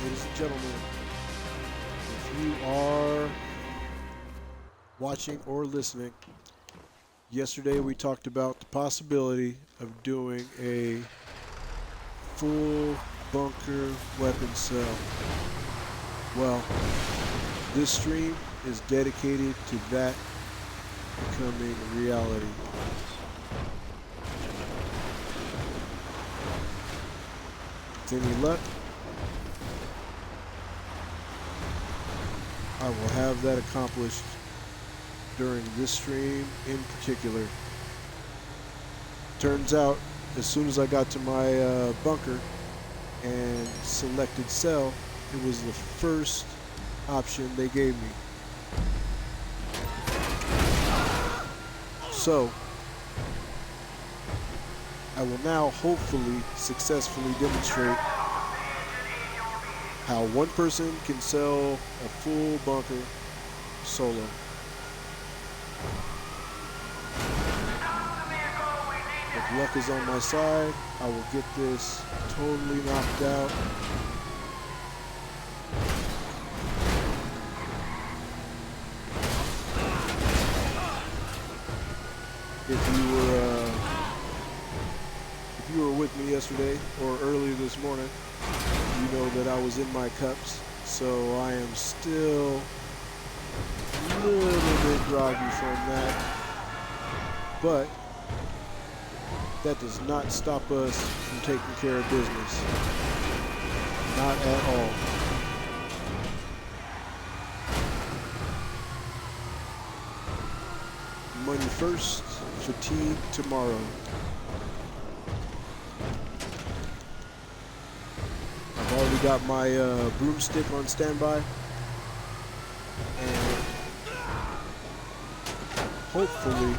ladies and gentlemen, if you are watching or listening, yesterday we talked about the possibility of doing a full bunker weapon cell. Well, this stream is dedicated to that becoming reality. With any luck, I will have that accomplished during this stream in particular. Turns out, as soon as I got to my bunker and selected cell, it was the first option they gave me. So, I will now hopefully successfully demonstrate how one person can sell a full bunker solo. If luck is on my side, I will get this totally knocked out. If you were with me yesterday or earlier this morning, you know that I was in my cups, so I am still a little bit groggy from that, but that does not stop us from taking care of business. Not at all. Money first, fatigue tomorrow. I've already got my broomstick on standby, and hopefully,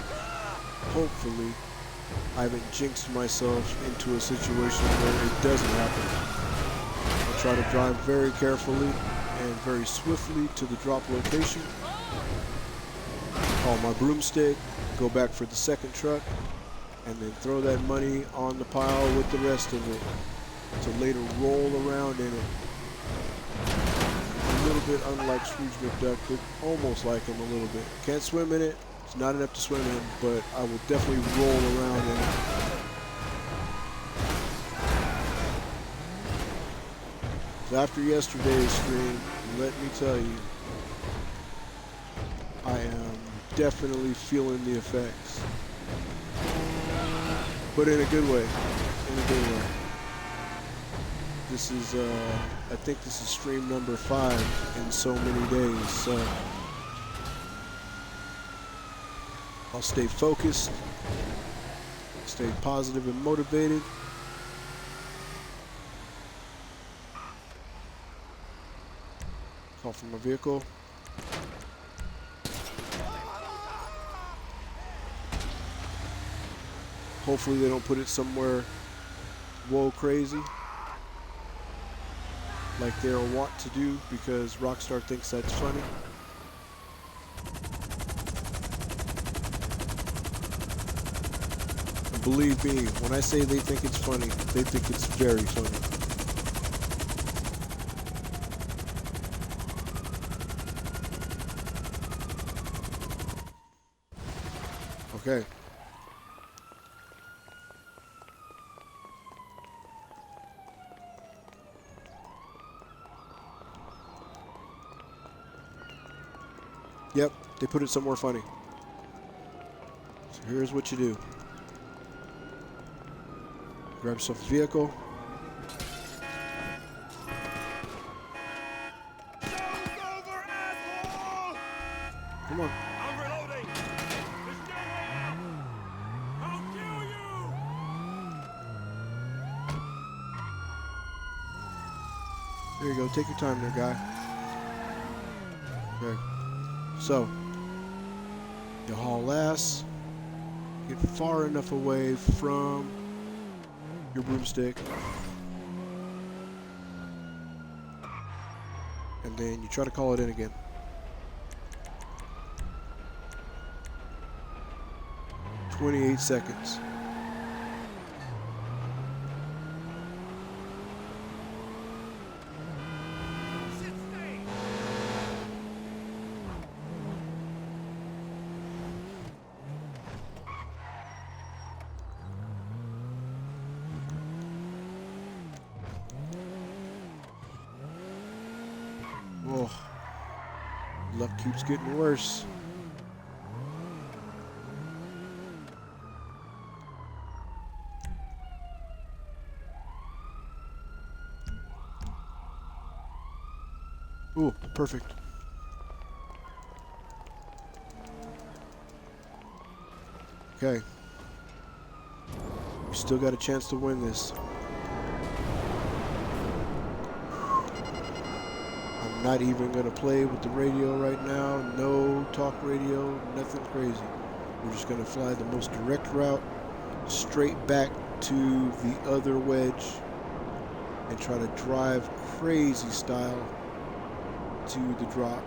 I haven't jinxed myself into a situation where it doesn't happen. I'll try to drive very carefully and very swiftly to the drop location, call my broomstick, go back for the second truck, and then throw that money on the pile with the rest of it to later roll around in it. A little bit unlike Scrooge McDuck, but almost like him a little bit. Can't swim in it. It's not enough to swim in, but I will definitely roll around in it. So after yesterday's stream, let me tell you, I am definitely feeling the effects. But in a good way. In a good way. This is, I think this is stream number 5 in so many days, so I'll stay focused, stay positive and motivated. Call from my vehicle. Hopefully they don't put it somewhere whoa crazy like they'll want to do, because Rockstar thinks that's funny. And believe me, when I say they think it's funny, they think it's very funny. Okay. Yep, they put it somewhere funny. So here's what you do. Grab yourself a vehicle. Come on. I'm reloading! I'll kill you! There you go. Take your time there, guy. Okay. So, you haul ass, get far enough away from your broomstick, and then you try to call it in again. 28 seconds. Oh, luck keeps getting worse. Ooh, perfect. Okay. We still got a chance to win this. I'm not even going to play with the radio right now. No talk radio, nothing crazy. We're just going to fly the most direct route straight back to the other wedge and try to drive crazy style to the drop.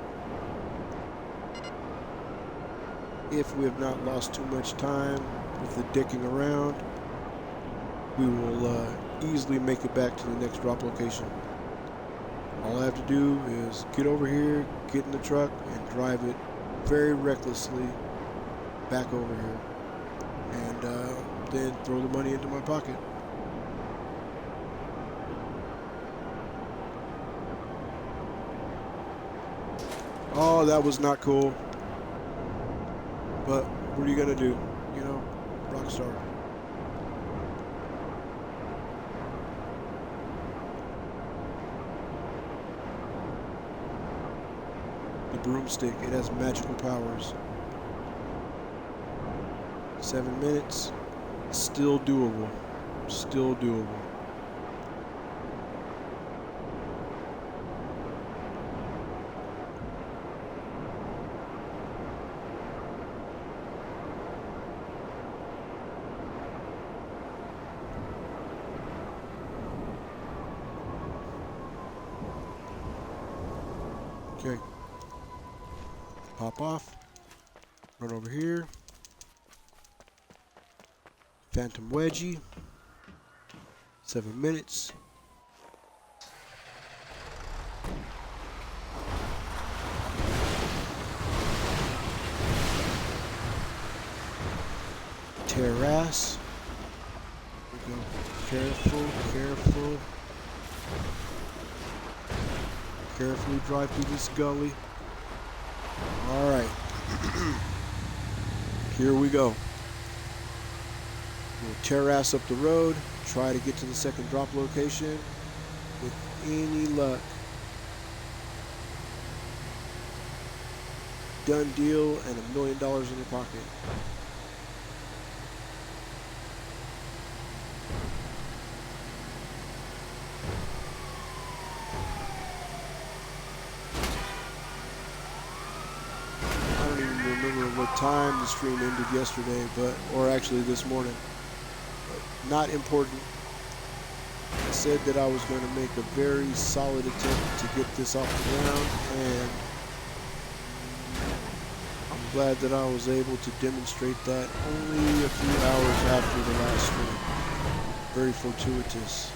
If we have not lost too much time with the dicking around, we will easily make it back to the next drop location. All I have to do is get over here, get in the truck, and drive it very recklessly back over here, and then throw the money into my pocket. Oh, that was not cool. But what are you gonna do? You know, Rockstar. The broomstick, it has magical powers. 7 minutes, still doable. Still doable. Okay. Pop off. Run over here. Phantom Wedgie. 7 minutes. Terrace. We go. Careful, careful. Carefully drive through this gully. All right. Here we go. We'll terrace up the road, try to get to the second drop location with any luck. Done deal and $1 million in your pocket. What time the stream ended yesterday, or actually this morning, but not important. I said that I was going to make a very solid attempt to get this off the ground, and I'm glad that I was able to demonstrate that only a few hours after the last stream. Very fortuitous.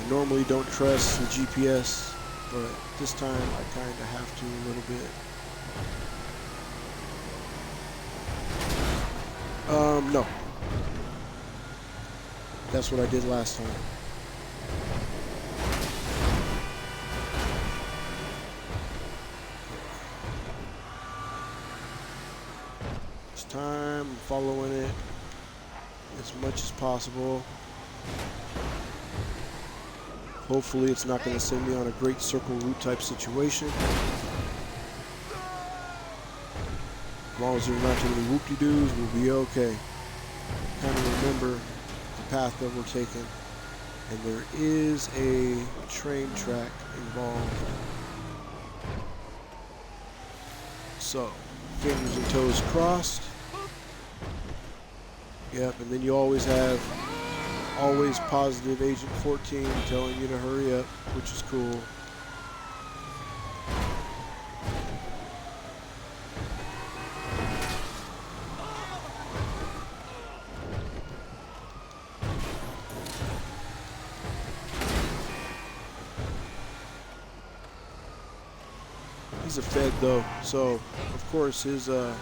I normally don't trust the GPS, but this time I kind of have to a little bit. No. That's what I did last time. This time I'm following it as much as possible. Hopefully it's not going to send me on a great circle route type situation. As long as there's not too many whoop-de-doos, we'll be okay. Kind of remember the path that we're taking. And there is a train track involved. So, fingers and toes crossed. Yep, and then you always have positive Agent 14 telling you to hurry up, which is cool. He's a Fed though, so of course his chonies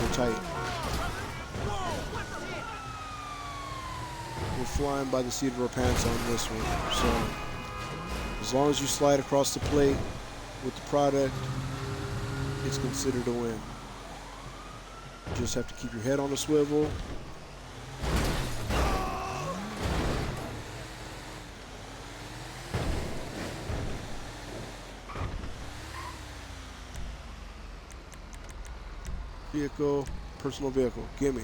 are tight. we're flying by the seat of our pants on this one. So as long as you slide across the plate with the product, it's considered a win. You just have to keep your head on a swivel. Vehicle, personal vehicle, gimme.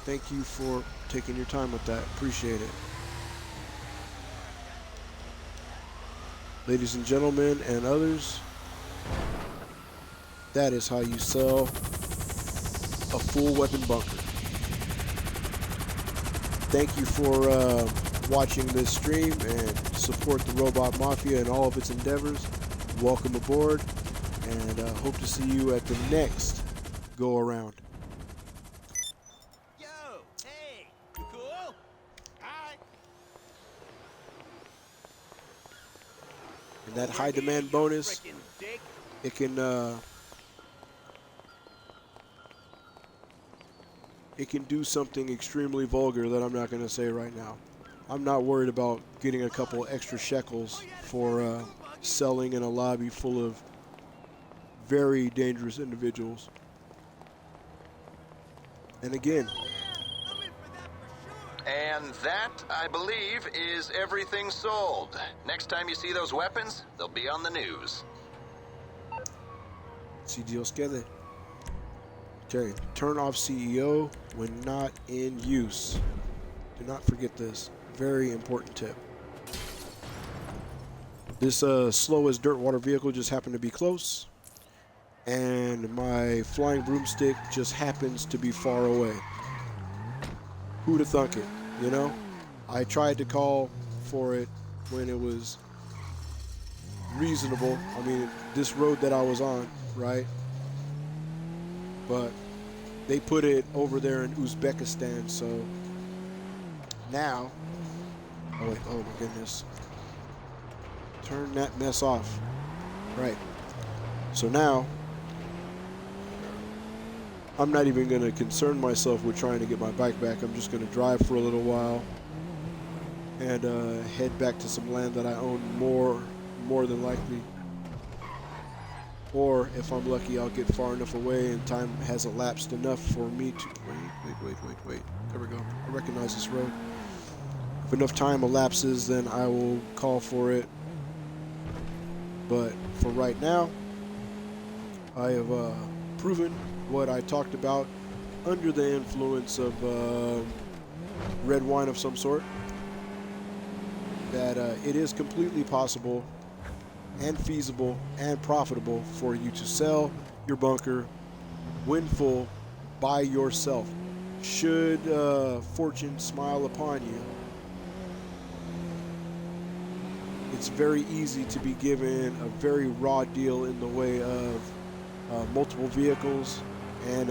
Thank you for taking your time with that. Appreciate it. Ladies and gentlemen and others, that is how you sell a full weapon bunker. Thank you for watching this stream and support the Robot Mafia and all of its endeavors. Welcome aboard, and hope to see you at the next go around. Yo, hey, you cool? Hi. And that high demand bonus, Frickin' dick. it can do something extremely vulgar that I'm not going to say right now. I'm not worried about getting a couple extra shekels for selling in a lobby full of very dangerous individuals. And again, And that, I believe, is everything sold. Next time you see those weapons, they'll be on the news. si Dios quiere. Okay, turn off CEO when not in use. Do not forget this. Very important tip. This slow as dirt water vehicle just happened to be close, and my flying broomstick just happens to be far away. Who'd have thunk it, you know? I tried to call for it when it was reasonable. I mean, this road that I was on, right? But they put it over there in Uzbekistan, so now, oh wait, oh my goodness. Turn that mess off. Right. So now, I'm not even going to concern myself with trying to get my bike back. I'm just going to drive for a little while and head back to some land that I own more than likely. Or if I'm lucky, I'll get far enough away and time has elapsed enough for me to wait. There we go. I recognize this road. If enough time elapses, then I will call for it. But for right now, I have proven what I talked about under the influence of red wine of some sort, that it is completely possible and feasible and profitable for you to sell your bunker when full by yourself. Should fortune smile upon you, it's very easy to be given a very raw deal in the way of multiple vehicles and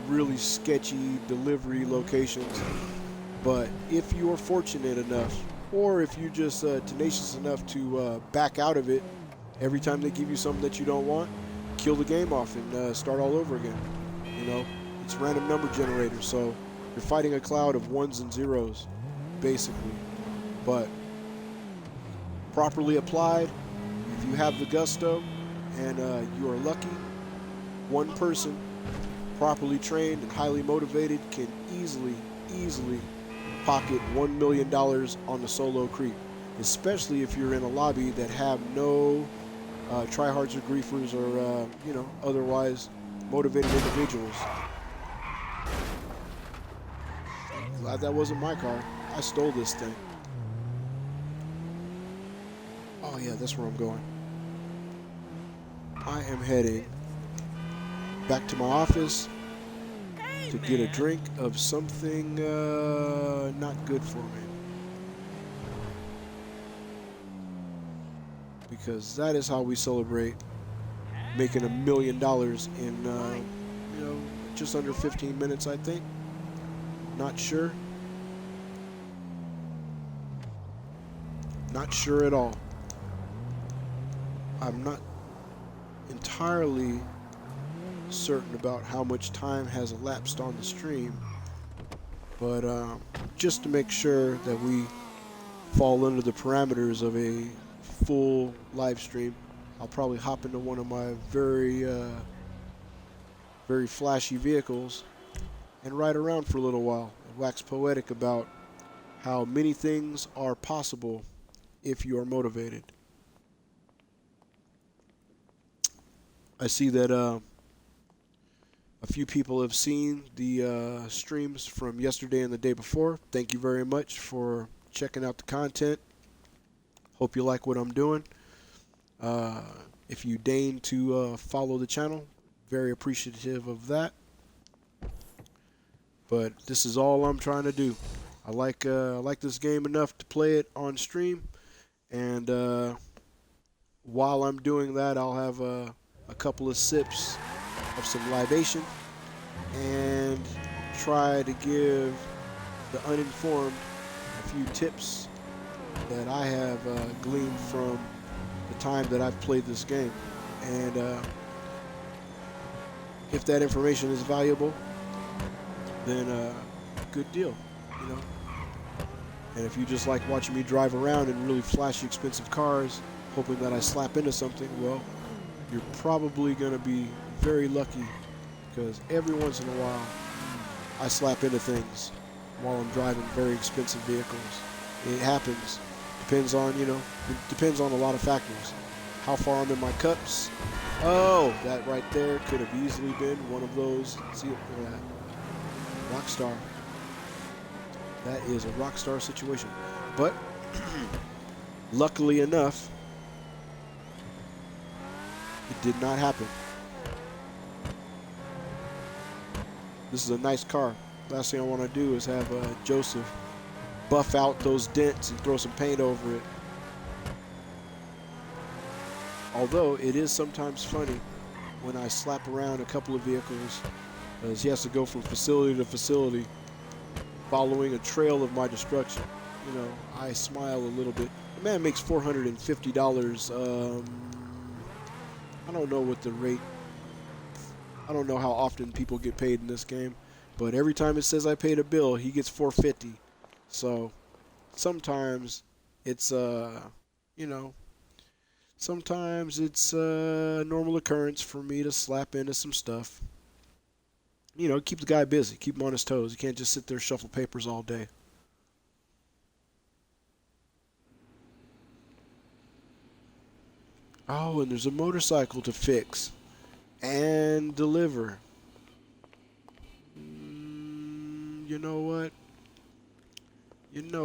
really sketchy delivery locations. But if you are fortunate enough, or if you're just tenacious enough to back out of it every time they give you something that you don't want, kill the game off and start all over again. You know, it's a random number generator, so you're fighting a cloud of ones and zeros, basically. But properly applied, if you have the gusto and you are lucky, one person properly trained and highly motivated can easily pocket $1 million on the solo creep, especially if you're in a lobby that have no tryhards or griefers or you know, otherwise motivated individuals. Glad that wasn't my car. I stole this thing. Oh yeah, that's where I'm going. I am heading back to my office to get a drink of something not good for me. Because that is how we celebrate making $1 million in, you know, just under 15 minutes, I think. Not sure. Not sure at all. I'm not entirely certain about how much time has elapsed on the stream, but just to make sure that we fall under the parameters of a full live stream, I'll probably hop into one of my very flashy vehicles and ride around for a little while and wax poetic about how many things are possible if you are motivated. I see that a few people have seen the streams from yesterday and the day before. Thank you very much for checking out the content. Hope you like what I'm doing. If you deign to follow the channel, very appreciative of that. But this is all I'm trying to do. I like this game enough to play it on stream, and while I'm doing that, I'll have a couple of sips of some libation and try to give the uninformed a few tips that I have gleaned from the time that I've played this game. And if that information is valuable, then good deal, you know. And if you just like watching me drive around in really flashy, expensive cars, hoping that I slap into something, well, you're probably going to be very lucky, because every once in a while I slap into things while I'm driving very expensive vehicles. It happens. Depends on, it depends on a lot of factors. How far I'm in my cups. Oh, that right there could have easily been one of those. See it? Rockstar. That is a rockstar situation. But luckily enough, it did not happen. This is a nice car. Last thing I want to do is have Joseph buff out those dents and throw some paint over it. Although it is sometimes funny when I slap around a couple of vehicles, as he has to go from facility to facility following a trail of my destruction. I smile a little bit. The man makes $450. I don't know what the rate, I don't know how often people get paid in this game, but every time it says I paid a bill, he gets $450. So sometimes it's sometimes it's a normal occurrence for me to slap into some stuff. Keep the guy busy, keep him on his toes. You can't just sit there shuffle papers all day. Oh, and there's a motorcycle to fix and deliver. You know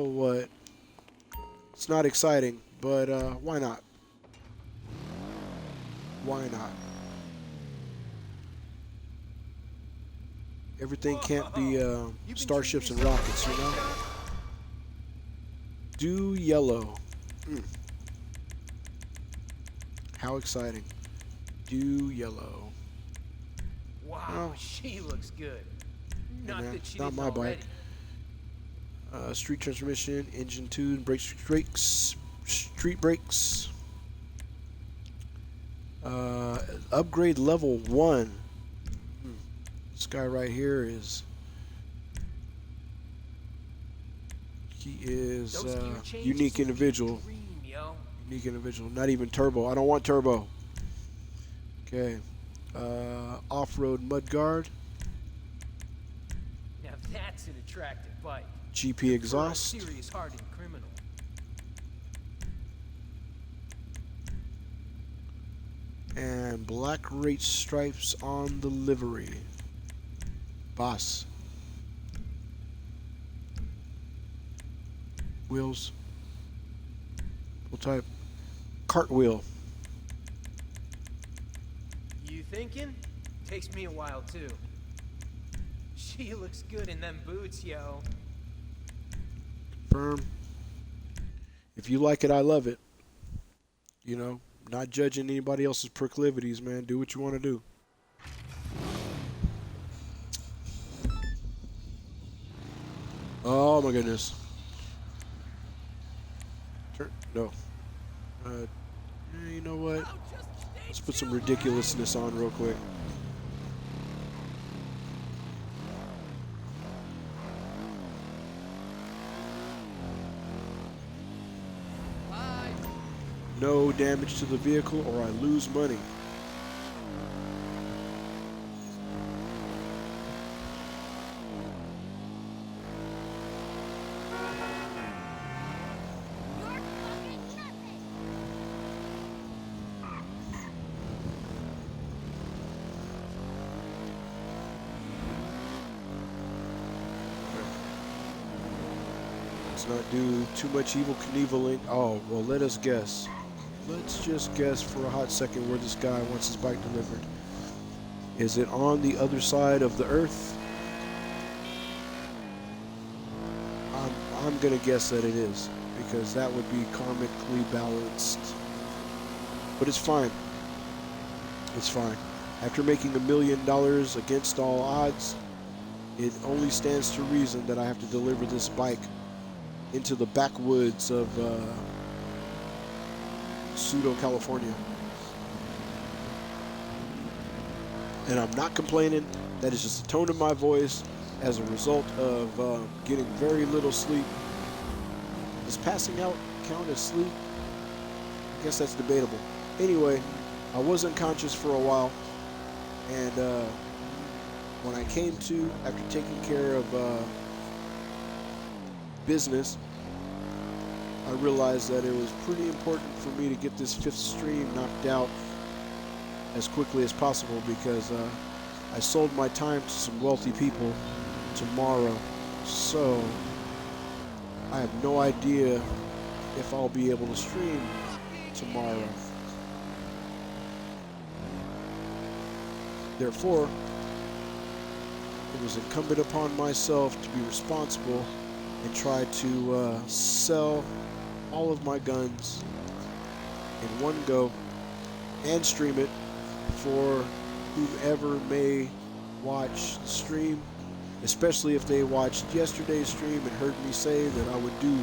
what? It's not exciting, but why not? Why not? Everything can't be starships and rockets, Do yellow. How exciting. Do yellow. Wow, well, she looks good. Not my bike. Street transmission, engine tune, brakes, street brakes. Upgrade level 1. This guy right here is... He is unique individual. Unique individual. Not even turbo. I don't want turbo. Okay. Off-road mudguard. Now that's an attractive bike. GP exhaust. Serious hardened criminal. And black race stripes on the livery. Boss. Wheels. What type? Cartwheel. You thinking? Takes me a while too. She looks good in them boots, yo. Firm. If you like it, I love it. Not judging anybody else's proclivities, man. Do what you want to do. Oh my goodness. No. You know what? Let's put some ridiculousness on real quick. no damage to the vehicle or I lose money. Let's not do too much evil Knieveling. Oh, well, let us guess. Let's just guess for a hot second where this guy wants his bike delivered. Is it on the other side of the earth? I'm gonna guess that it is, because that would be karmically balanced. But it's fine. It's fine. After making $1 million against all odds, it only stands to reason that I have to deliver this bike into the backwoods of pseudo California. And I'm not complaining. That is just the tone of my voice as a result of getting very little sleep. Does passing out count as sleep? I guess that's debatable. Anyway, I was unconscious for a while, and when I came to, after taking care of business, I realized that it was pretty important for me to get this 5th stream knocked out as quickly as possible, because I sold my time to some wealthy people tomorrow, so I have no idea if I'll be able to stream tomorrow. Therefore, it was incumbent upon myself to be responsible and try to sell all of my guns in one go and stream it for whomever may watch the stream, especially if they watched yesterday's stream and heard me say that I would do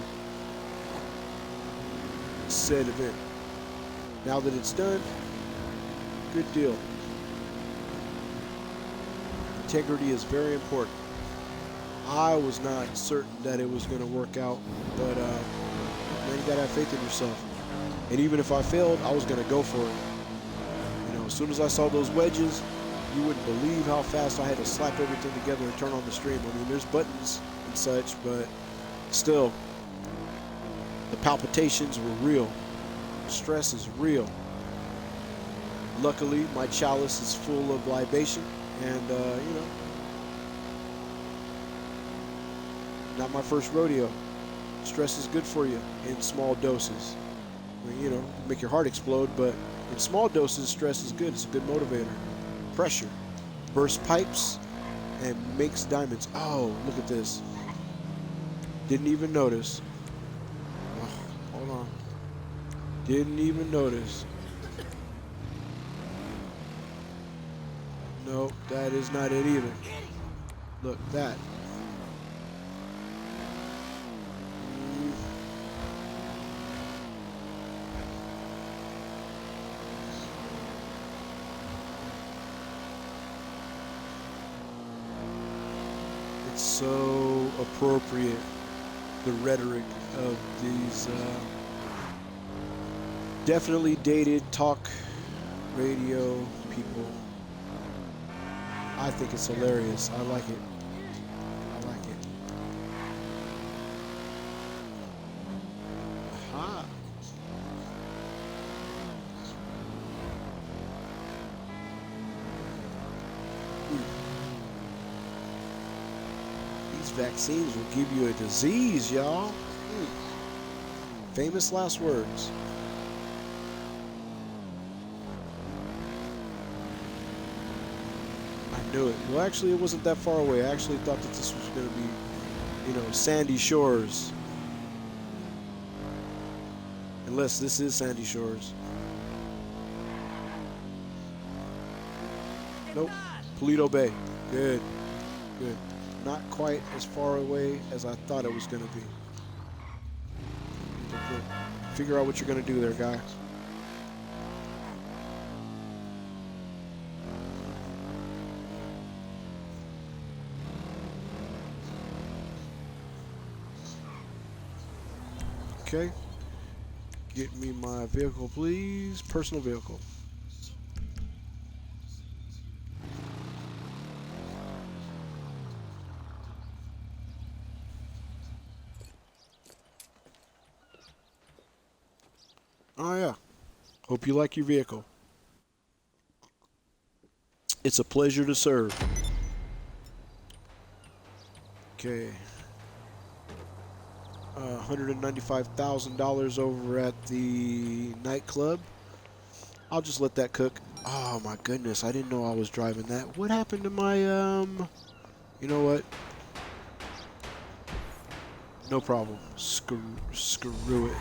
said event. Now that it's done, good deal. Integrity is very important. I was not certain that it was going to work out, but man, you gotta have faith in yourself. And even if I failed, I was going to go for it. You know, as soon as I saw those wedges, you wouldn't believe how fast I had to slap everything together and turn on the stream. I mean, there's buttons and such, but still, the palpitations were real. Stress is real. Luckily, my chalice is full of libation, and you know, not my first rodeo. Stress is good for you in small doses. I mean, you know, make your heart explode, but in small doses, stress is good. It's a good motivator. Pressure bursts pipes and makes diamonds. Oh, look at this. Didn't even notice. Oh, hold on. Didn't even notice. No, that is not it either. Look, that. It's so appropriate, the rhetoric of these definitely dated talk radio people. I think it's hilarious. I like it. I like it. Aha. These vaccines will give you a disease, y'all. Famous last words. Knew it. Well, actually, it wasn't that far away. I actually thought that this was going to be, you know, Sandy Shores. Unless this is Sandy Shores. Nope. Paleto Bay. Good. Good. Not quite as far away as I thought it was going to be. Figure out what you're going to do there, guy. Okay, Get me my vehicle, please. Personal vehicle. Oh yeah. Hope you like your vehicle. It's a pleasure to serve. Okay. $195,000 over at the nightclub. I'll just let that cook. Oh my goodness, I didn't know I was driving that. What happened to my, you know what? No problem. Screw it.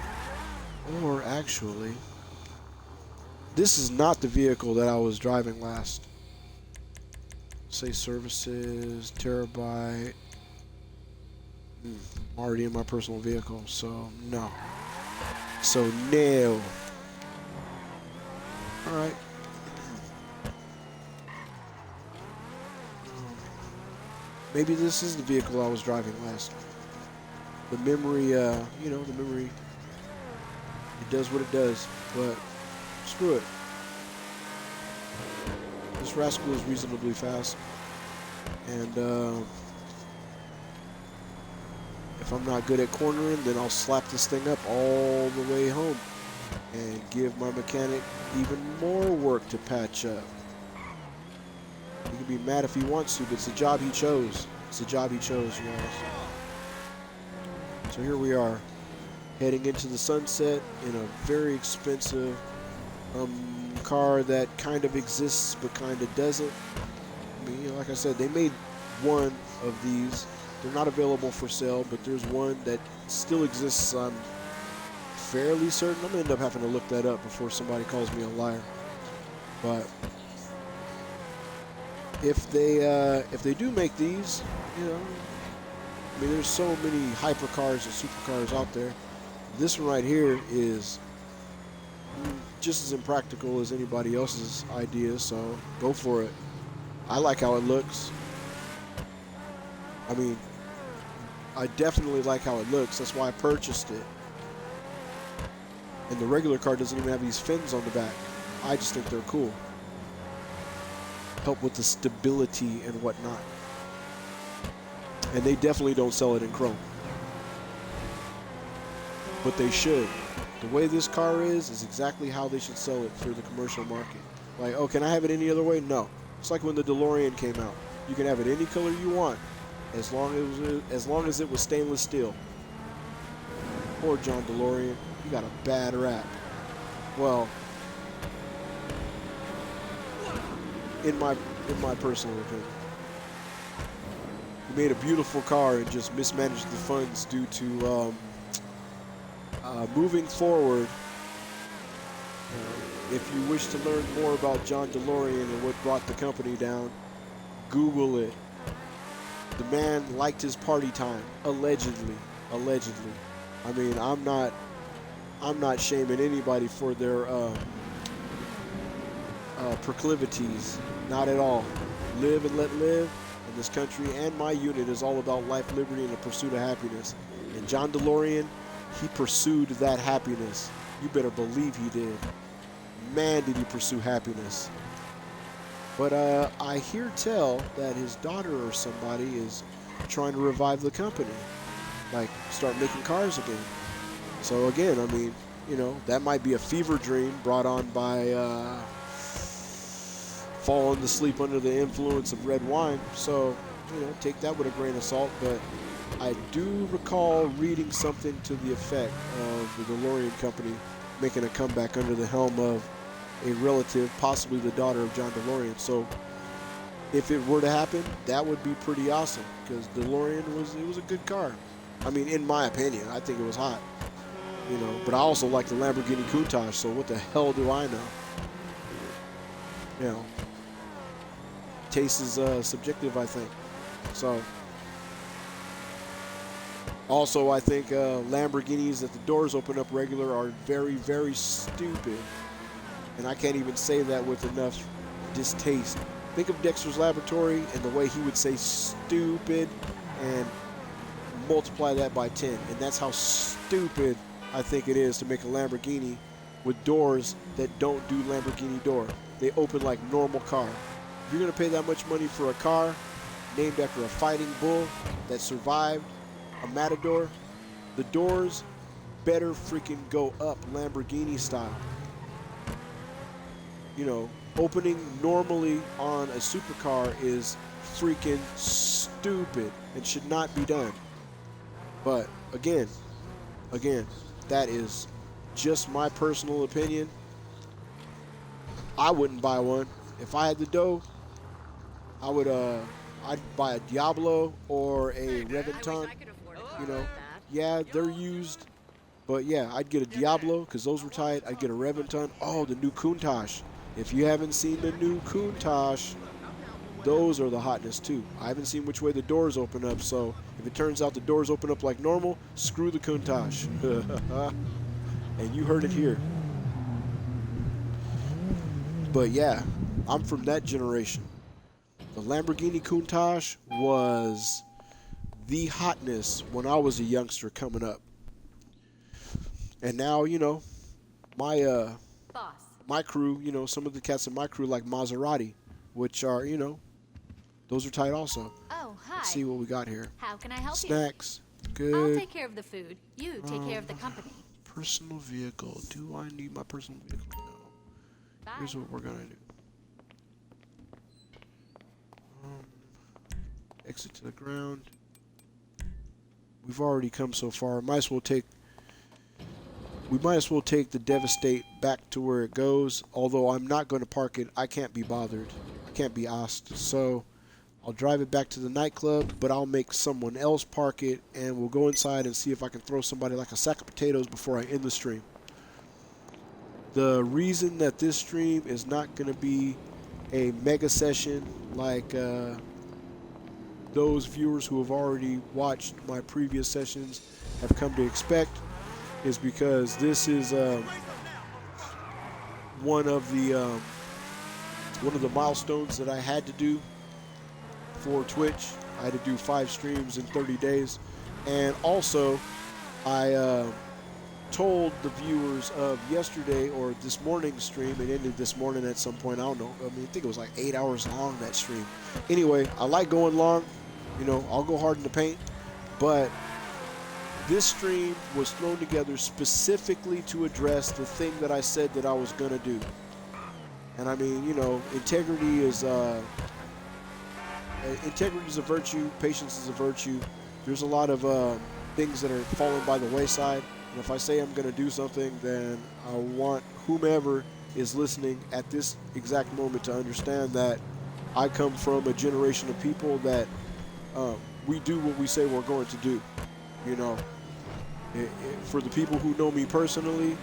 Or actually, this is not the vehicle that I was driving last. Say services, terabyte. I'm already in my personal vehicle, so no. So no. Alright. Maybe this is the vehicle I was driving last. The memory, you know, the memory, it does what it does, but screw it. This rascal is reasonably fast, and if I'm not good at cornering, then I'll slap this thing up all the way home and give my mechanic even more work to patch up. He can be mad if he wants to, but it's the job he chose. It's the job he chose, you guys. So here we are, heading into the sunset in a very expensive car that kind of exists but kind of doesn't. I mean, like I said, they made one of these. They're not available for sale, but there's one that still exists. I'm fairly certain. I'm gonna end up having to look that up before somebody calls me a liar. But if they do make these, you know, I mean, there's so many hypercars and supercars out there. This one right here is just as impractical as anybody else's idea, so go for it. I like how it looks. I mean, I definitely like how it looks. That's why I purchased it. And the regular car doesn't even have these fins on the back. I just think they're cool. Help with the stability and whatnot. And they definitely don't sell it in chrome. But they should. The way this car is exactly how they should sell it for the commercial market. Like, oh, can I have it any other way? No. It's like when the DeLorean came out. You can have it any color you want, as long as it was stainless steel. Poor John DeLorean, he got a bad rap. Well, in my personal opinion, he made a beautiful car and just mismanaged the funds due to moving forward. If you wish to learn more about John DeLorean and what brought the company down, Google it. The man liked his party time, allegedly. I mean, I'm not shaming anybody for their proclivities, not at all. Live and let live. And this country and my unit is all about life, liberty, and the pursuit of happiness. And John DeLorean, he pursued that happiness. You better believe he did. Man, did he pursue happiness. But I hear tell that his daughter or somebody is trying to revive the company, like start making cars again. So again, I mean, you know, that might be a fever dream brought on by falling to sleep under the influence of red wine. So, you know, take that with a grain of salt. But I do recall reading something to the effect of the DeLorean company making a comeback under the helm of a relative, possibly the daughter of John DeLorean. So if it were to happen, that would be pretty awesome, because DeLorean was a good car. I mean, in my opinion, I think it was hot, you know. But I also like the Lamborghini Countach, so what the hell do I know? You know, taste is subjective, I think. So also, I think Lamborghinis that the doors open up regular are very, very stupid. And I can't even say that with enough distaste. Think of Dexter's Laboratory and the way he would say stupid and multiply that by 10. And that's how stupid I think it is to make a Lamborghini with doors that don't do Lamborghini door. They open like normal car. If you're gonna pay that much money for a car named after a fighting bull that survived a matador, the doors better freaking go up Lamborghini style. You know, opening normally on a supercar is freaking stupid and should not be done. But again, that is just my personal opinion. I wouldn't buy one. If I had the dough, I would I'd buy a Diablo or a Reventon. You know, yeah, they're used, but yeah, I'd get a Diablo because those were tight. I'd get a Reventon. Oh, the new Countach. If you haven't seen the new Countach, those are the hotness too. I haven't seen which way the doors open up, so if it turns out the doors open up like normal, screw the Countach. And you heard it here. But yeah, I'm from that generation. The Lamborghini Countach was the hotness when I was a youngster coming up. And now, you know, my crew, you know, some of the cats in my crew like Maserati, which are, you know, those are tight also. Oh, hi. Let's see what we got here. How can I help Snacks. you? Good. I'll take care of the food. You take care of the company. Personal vehicle. Do I need my personal vehicle? No. Bye. Here's what we're gonna do. Exit to the ground. We've already come so far. We might as well take the Devastate back to where it goes. Although I'm not going to park it. I can't be bothered. I can't be asked. So I'll drive it back to the nightclub, but I'll make someone else park it, and we'll go inside and see if I can throw somebody like a sack of potatoes before I end the stream. The reason that this stream is not going to be a mega session like those viewers who have already watched my previous sessions have come to expect is because this is one of the milestones that I had to do for Twitch. I had to do 5 streams in 30 days, and also I told the viewers of yesterday or this morning's stream, it ended this morning at some point, I don't know, I think it was like 8 hours long, that stream. Anyway, I like going long, you know, I'll go hard in the paint, but this stream was thrown together specifically to address the thing that I said that I was going to do. And I mean, you know, integrity is a virtue, patience is a virtue. There's a lot of things that are falling by the wayside. And if I say I'm going to do something, then I want whomever is listening at this exact moment to understand that I come from a generation of people that we do what we say we're going to do. You know, for the people who know me personally,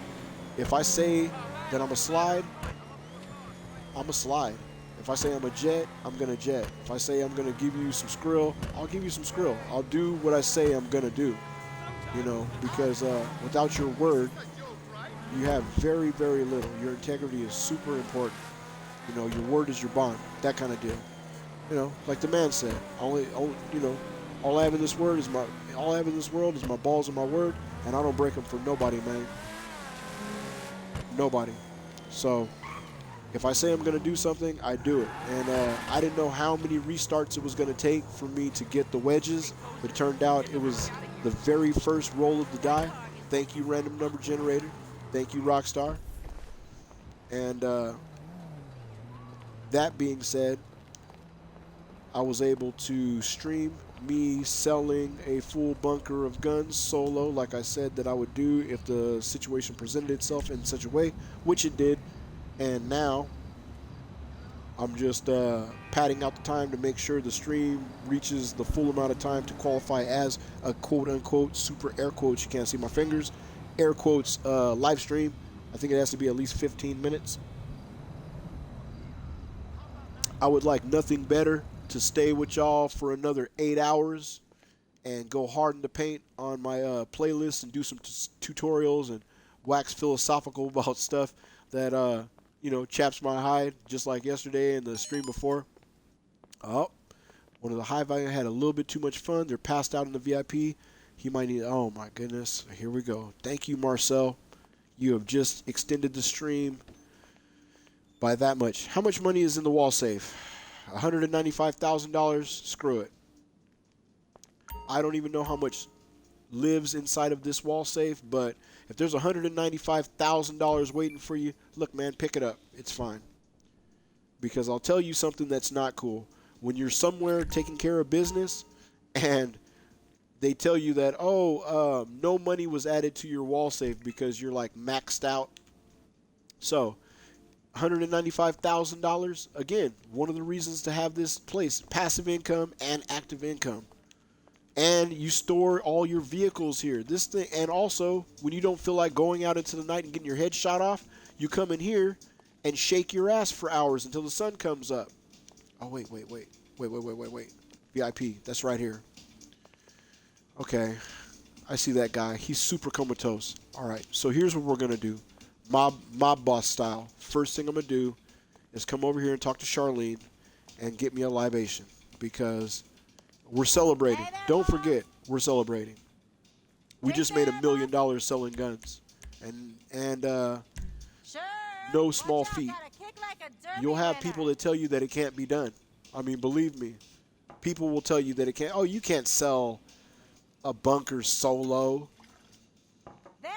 if I say that I'm a slide, I'm a slide. If I say I'm a jet, I'm going to jet. If I say I'm going to give you some skrill, I'll give you some skrill. I'll do what I say I'm going to do. You know, because without your word, you have very, very little. Your integrity is super important. You know, your word is your bond. That kind of deal. You know, like the man said, you know, all I have in this world is my balls and my word, and I don't break them for nobody, man. Nobody. So if I say I'm going to do something, I do it. And I didn't know how many restarts it was going to take for me to get the wedges, but it turned out it was the very first roll of the die. Thank you, random number generator. Thank you, Rockstar. And that being said, I was able to stream me selling a full bunker of guns solo, like I said that I would do if the situation presented itself in such a way, which it did. And now I'm just padding out the time to make sure the stream reaches the full amount of time to qualify as a quote-unquote, super air quotes, you can't see my fingers, air quotes, live stream. I think it has to be at least 15 minutes. I would like nothing better to stay with y'all for another 8 hours and go hard in the paint on my playlist and do some tutorials and wax philosophical about stuff that you know, chaps my hide, just like yesterday and the stream before. Oh, one of the high value had a little bit too much fun. They're passed out in the VIP. He might need, oh my goodness, here we go. Thank you, Marcel. You have just extended the stream by that much. How much money is in the wall safe? $195,000. Screw it. I don't even know how much lives inside of this wall safe, but if there's $195,000 waiting for you, look, man, pick it up. It's fine. Because I'll tell you something that's not cool. When you're somewhere taking care of business and they tell you that, no money was added to your wall safe because you're like maxed out. So $195,000, again, one of the reasons to have this place, passive income and active income. And you store all your vehicles here. This thing, and also when you don't feel like going out into the night and getting your head shot off, you come in here and shake your ass for hours until the sun comes up. Oh, wait. VIP, that's right here. Okay, I see that guy. He's super comatose. All right, so here's what we're gonna do, mob boss style. First thing I'm gonna do is come over here and talk to Charlene and get me a libation because we're celebrating. Don't forget, we're celebrating. We just made $1 million selling guns, and no small feat. You'll have people that tell you that it can't be done. I mean, believe me, people will tell you that it can't. Oh, you can't sell a bunker solo.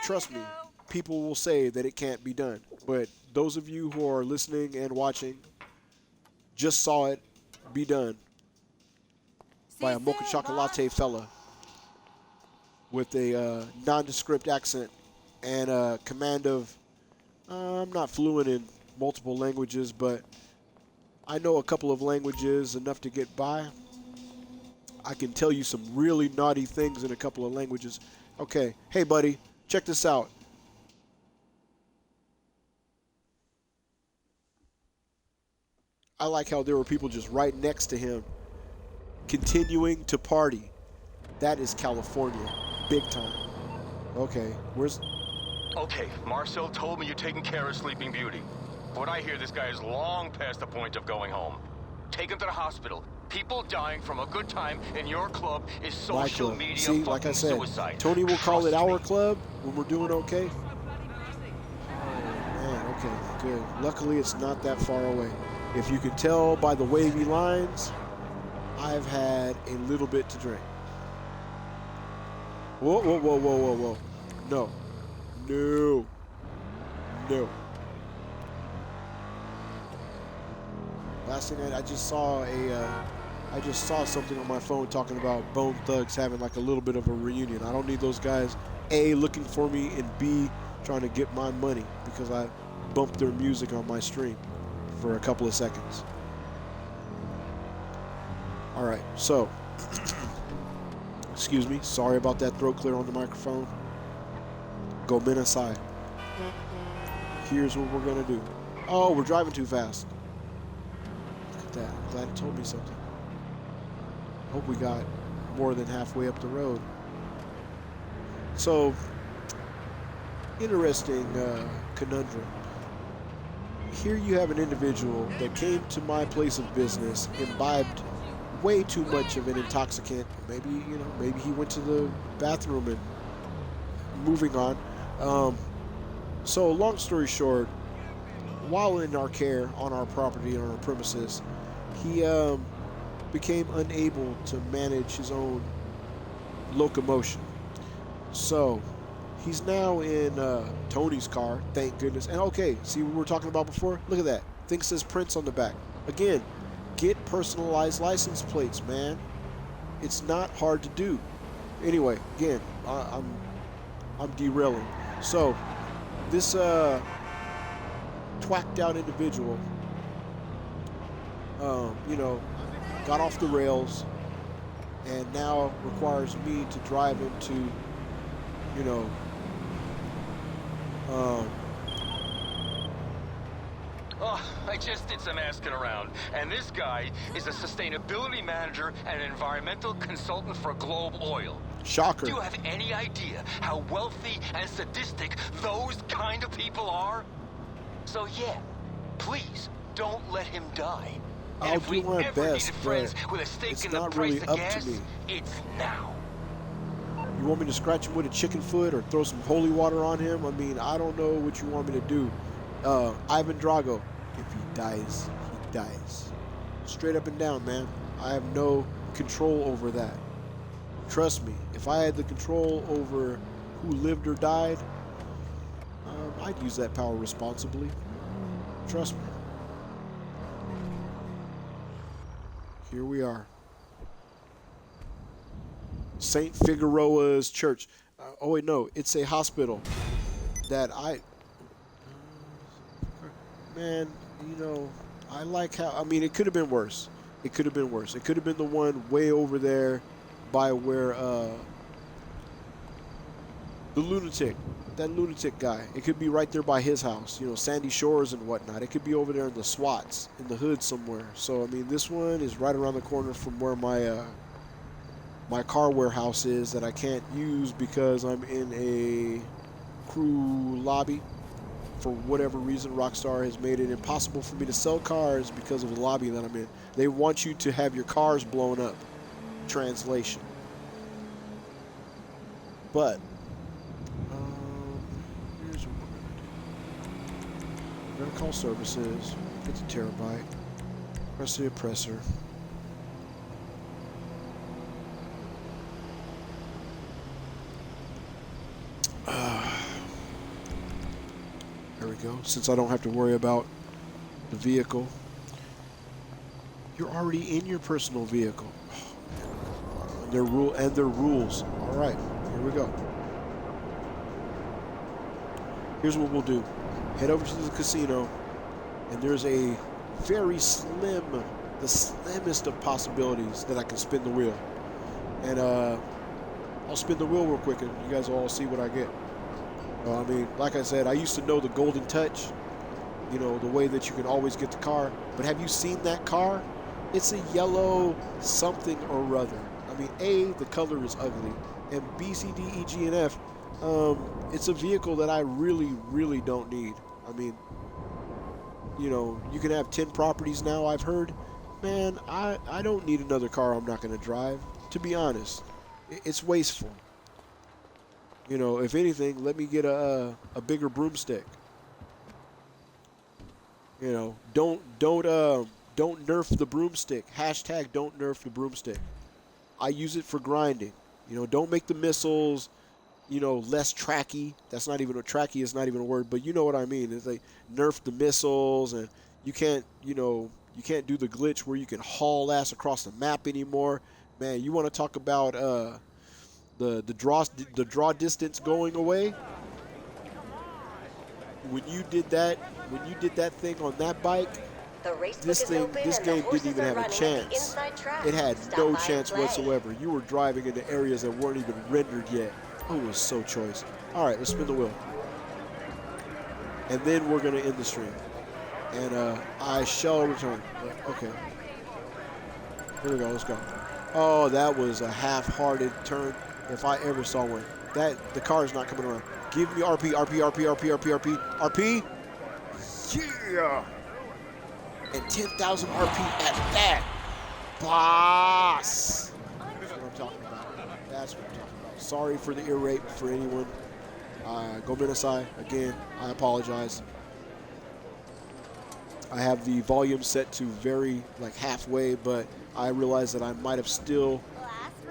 Trust me, people will say that it can't be done. But those of you who are listening and watching just saw it be done by a mocha chocolate fella with a nondescript accent and a command of, I'm not fluent in multiple languages, but I know a couple of languages enough to get by. I can tell you some really naughty things in a couple of languages. Okay, hey buddy, check this out. I like how there were people just right next to him continuing to party. That is California, big time. Okay, where's... Okay, Marcel told me you're taking care of Sleeping Beauty. But I hear this guy is long past the point of going home. Take him to the hospital. People dying from a good time in your club is social media. See, like I said, suicide. Tony will call it our club when we're doing okay. Oh, man, okay, good. Luckily, it's not that far away. If you can tell by the wavy lines, I've had a little bit to drink. Whoa. No. Last thing I just saw I just saw something on my phone talking about Bone Thugs having like a little bit of a reunion. I don't need those guys, A, looking for me, and B, trying to get my money because I bumped their music on my stream for a couple of seconds. All right, so, excuse me, sorry about that throat clear on the microphone. Go men aside. Here's what we're gonna do. Oh, we're driving too fast. Look at that, I'm glad it told me something. Hope we got more than halfway up the road. So, interesting conundrum. Here you have an individual that came to my place of business, imbibed way too much of an intoxicant. Maybe he went to the bathroom and moving on. So long story short, while in our care on our property, on our premises, he became unable to manage his own locomotion. So he's now in Tony's car, thank goodness. And okay, see what we were talking about before? Look at that. Thing says Prince on the back. Again, get personalized license plates, man. It's not hard to do. Anyway, again, I'm derailing. So this twacked out individual, got off the rails and now requires me to drive him to, I just did some asking around, and this guy is a sustainability manager and an environmental consultant for Globe Oil. Shocker. Do you have any idea how wealthy and sadistic those kind of people are? So yeah, please don't let him die. And I'll if we do my ever best, needed friends but with a stake it's in the not price really of up gas, to me. it's now. You want me to scratch him with a chicken foot or throw some holy water on him? I mean, I don't know what you want me to do. Ivan Drago, if he dies, he dies. Straight up and down, man. I have no control over that. Trust me, if I had the control over who lived or died, I'd use that power responsibly. Trust me. Here we are. St. Figueroa's Church. Oh wait, no, it's a hospital that man, you know, I like how, I mean, it could have been worse. It could have been worse. It could have been the one way over there by where that lunatic guy. It could be right there by his house, you know, Sandy Shores and whatnot. It could be over there in the SWATs, in the hood somewhere. So I mean, this one is right around the corner from where my car warehouse is that I can't use because I'm in a crew lobby. For whatever reason, Rockstar has made it impossible for me to sell cars because of the lobby that I'm in. They want you to have your cars blown up. Translation. But here's what we're going to call services. Get the terabyte. Press the oppressor. There we go. Since I don't have to worry about the vehicle. You're already in your personal vehicle. Their rules. All right, here we go. Here's what we'll do. Head over to the casino, and there's a very slim, the slimmest of possibilities that I can spin the wheel. And I'll spin the wheel real quick, and you guys will all see what I get. I mean, like I said, I used to know the golden touch, you know, the way that you can always get the car. But have you seen that car? It's a yellow something or other. I mean, A, the color is ugly, and B, C, D, E, G, and F, it's a vehicle that I really, really don't need. I mean, you know, you can have 10 properties now, I've heard. Man, I don't need another car I'm not going to drive, to be honest. It's wasteful. You know, if anything, let me get a bigger broomstick. You know, don't nerf the broomstick. Hashtag don't nerf the broomstick. I use it for grinding. You know, don't make the missiles, you know, less tracky. That's not even a tracky is not even a word, but you know what I mean. It's like nerf the missiles, and you can't, you know, you can't do the glitch where you can haul ass across the map anymore. Man, you want to talk about the draw distance going away? When you did that thing on that bike, this game didn't even have a chance. It had no chance whatsoever. You were driving into areas that weren't even rendered yet. Oh, it was so choice. All right, let's spin the wheel. And then we're going to end the stream. And I shall return. Okay. Here we go. Let's go. Oh, that was a half-hearted turn if I ever saw one. The car is not coming around. Give me RP, RP, RP, RP, RP, RP, RP. Yeah. And 10,000 RP at that. Boss. That's what I'm talking about. That's what I'm talking about. Sorry for the ear rape for anyone. Go Minasai. Again, I apologize. I have the volume set to very, like, halfway, but I realize that I might have still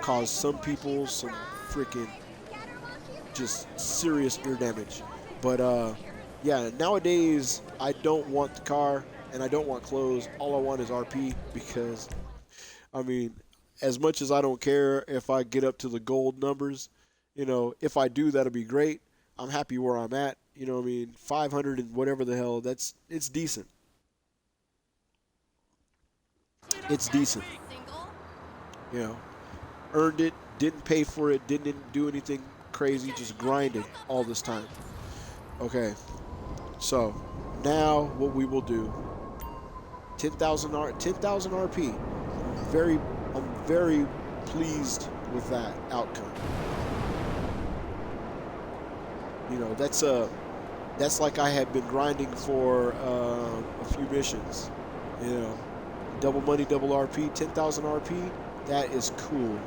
caused some people some freaking just serious ear damage. But, yeah, nowadays, I don't want the car and I don't want clothes. All I want is RP because, I mean, as much as I don't care if I get up to the gold numbers, you know, if I do, that'll be great. I'm happy where I'm at. You know what I mean? 500 and whatever the hell, it's decent. It's decent. You know, earned it, didn't pay for it, didn't do anything crazy, just grinding all this time. Okay, so now what we will do, 10,000 RP. I'm very pleased with that outcome. You know, that's like I had been grinding for a few missions. You know, double money, double RP, 10,000 RP. That is cool.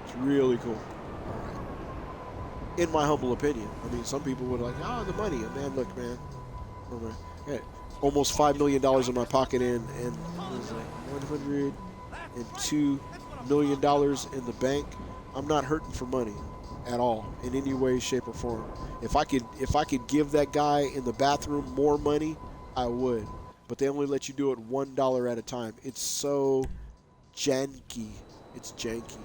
It's really cool. All right. in my humble opinion. I mean, some people would like, oh, the money. Man, look, man. I had almost $5 million in my pocket and it was like $102 million in the bank. I'm not hurting for money at all in any way, shape, or form. If I could give that guy in the bathroom more money, I would. But they only let you do it $1 at a time. It's so janky. It's janky.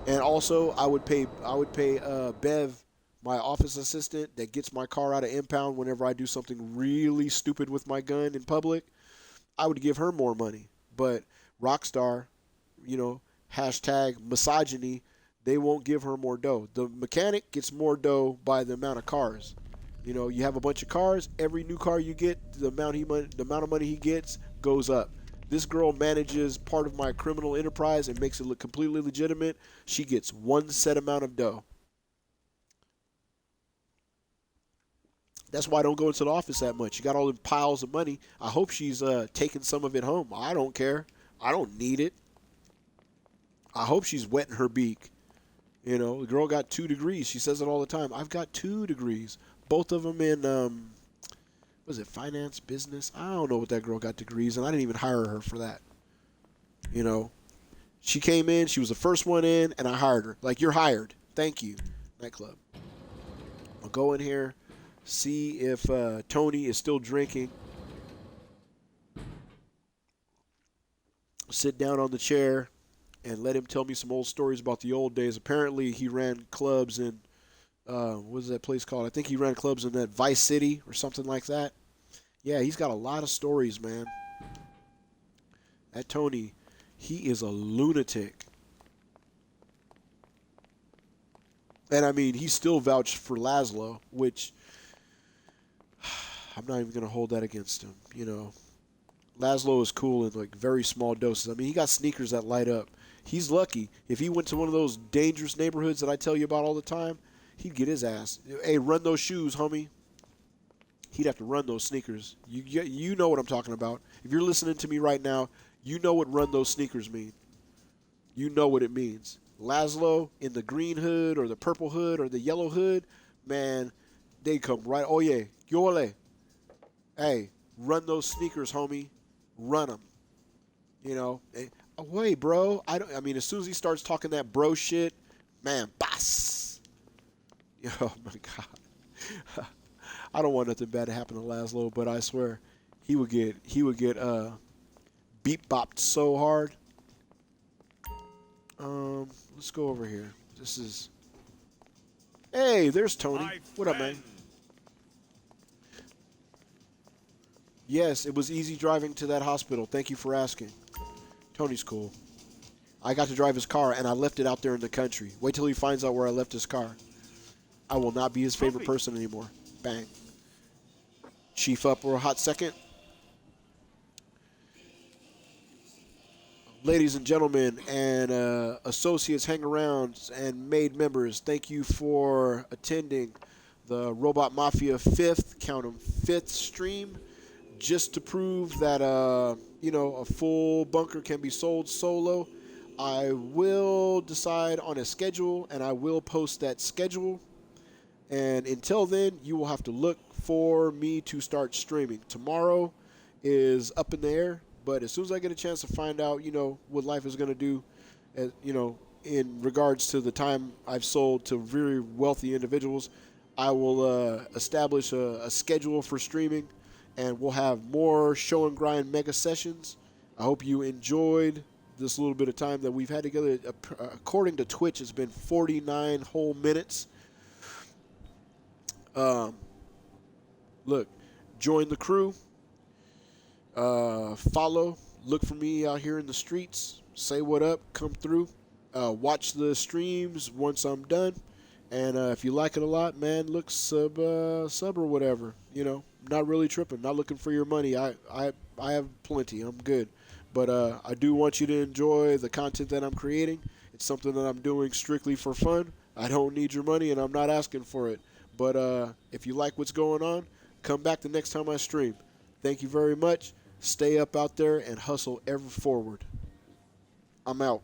And also, I would pay Bev, my office assistant that gets my car out of impound whenever I do something really stupid with my gun in public. I would give her more money. But Rockstar, hashtag misogyny, they won't give her more dough. The mechanic gets more dough by the amount of cars. You have a bunch of cars. Every new car you get, the amount of money he gets goes up. This girl manages part of my criminal enterprise and makes it look completely legitimate. She gets one set amount of dough. That's why I don't go into the office that much. You got all the piles of money. I hope she's taking some of it home. I don't care. I don't need it. I hope she's wetting her beak. The girl got 2 degrees. She says it all the time. I've got 2 degrees. Both of them in, finance, business? I don't know what that girl got degrees, and I didn't even hire her for that. She came in. She was the first one in, and I hired her. Like, you're hired. Thank you. Nightclub. I'll go in here, see if Tony is still drinking. Sit down on the chair and let him tell me some old stories about the old days. Apparently, he ran clubs in, what is that place called? I think he ran clubs in that Vice City or something like that. Yeah, he's got a lot of stories, man. That Tony, he is a lunatic. And, I mean, he still vouched for Laszlo, which I'm not even going to hold that against him, Laszlo is cool in, like, very small doses. I mean, he got sneakers that light up. He's lucky. If he went to one of those dangerous neighborhoods that I tell you about all the time, he'd get his ass. Hey, run those shoes, homie. He'd have to run those sneakers. You know what I'm talking about. If you're listening to me right now, you know what run those sneakers mean. You know what it means. Laszlo in the green hood or the purple hood or the yellow hood, man, they come right. Oh, yeah. Yole. Hey, run those sneakers, homie. Run them. Wait, bro. I mean, as soon as he starts talking that bro shit, man, boss. Oh, my God. I don't want nothing bad to happen to Laszlo, but I swear he would get beat bopped so hard. Let's go over here. Hey, there's Tony. What up, man? Yes, it was easy driving to that hospital. Thank you for asking. Tony's cool. I got to drive his car, and I left it out there in the country. Wait till he finds out where I left his car. I will not be his favorite person anymore. Bang. Chief up for a hot second. Ladies and gentlemen and associates, hang-arounds, and made members, thank you for attending the Robot Mafia 5th stream, just to prove that, a full bunker can be sold solo. I will decide on a schedule, and I will post that schedule. And until then, you will have to look for me to start streaming. Tomorrow is up in the air, but as soon as I get a chance to find out, what life is going to do, in regards to the time I've sold to very wealthy individuals, I will establish a schedule for streaming, and we'll have more show and grind mega sessions. I hope you enjoyed this little bit of time that we've had together. According to Twitch, it's been 49 whole minutes. Look, join the crew. Follow. Look for me out here in the streets. Say what up. Come through. Watch the streams once I'm done. And if you like it a lot, man, look, sub or whatever. Not really tripping. Not looking for your money. I have plenty. I'm good. But I do want you to enjoy the content that I'm creating. It's something that I'm doing strictly for fun. I don't need your money, and I'm not asking for it. But if you like what's going on, come back the next time I stream. Thank you very much. Stay up out there and hustle ever forward. I'm out.